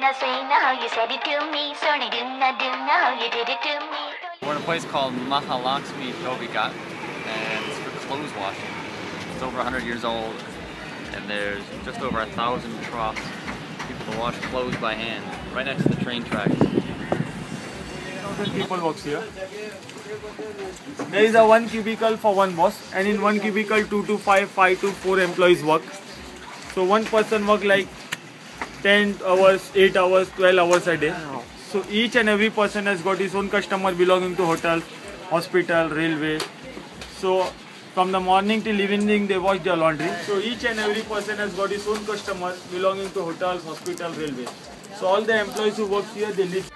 how you said it to me. Sorry, dunna, how you did it to me. We're in a place called Dhobi Ghat, and it's for clothes washing. It's over 100 years old, and there's just over 1,000 troughs for people to wash clothes by hand, right next to the train tracks. 1,000 people works here. There is a one cubicle for one boss, and in one cubicle 2 to 5, 5 to 4 employees work. So one person work like 10 hours, 8 hours, 12 hours a day. So each and every person has got his own customer belonging to hotels, hospital, railway. So from the morning till evening they wash their laundry. So each and every person has got his own customer belonging to hotels, hospital, railway. So all the employees who work here, they live.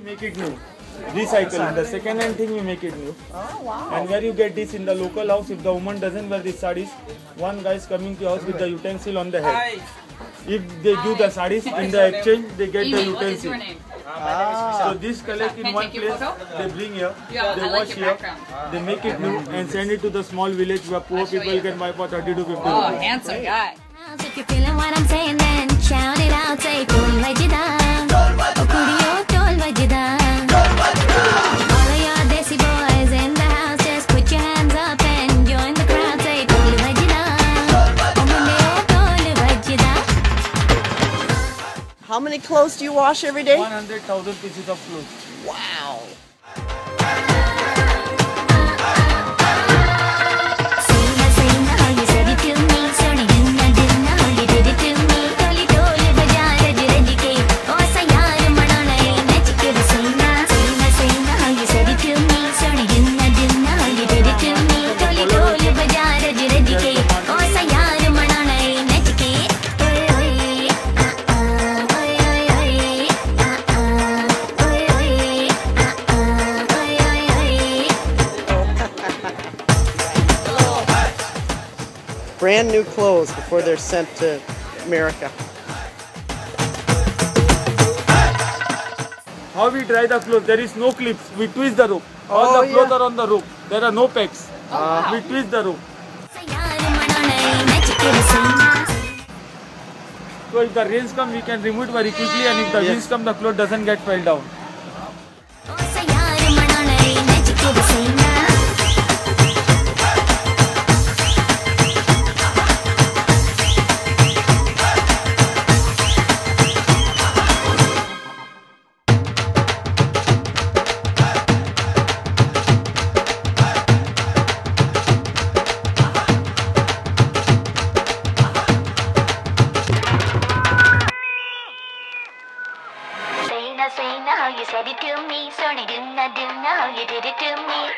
Make it new, recycle. The second hand thing we make it new. Oh wow! And where you get this in the local house, if the woman doesn't wear these sarees, one guy is coming to your house with the utensil on the head. If they give the sarees in the exchange, they get the utensil. What is your name? So this collect in one place, they bring here, they wash here, they make it new and send it to the small village where poor people can buy for 30 to 50 rupees. Oh, handsome guy. If you're feeling what I'm saying, then shout it out, say Tol Vajida, oh Kudiyo Tol Vajida. All of your desi boys in the house, just put your hands up and join the crowd, say Tol Vajida, oh Mundeyo Tol Vajida. How many clothes do you wash every day? 100,000 pieces of clothes. Wow. Brand new clothes before they're sent to America. How we dry the clothes? There is no clips. We twist the rope. All the clothes are on the rope. There are no pegs. We twist the rope. So if the rains come, we can remove it very quickly, and if the winds come, the cloth doesn't get fell down. Say now how you said it to me. Sorry, dunna, how you did it to me.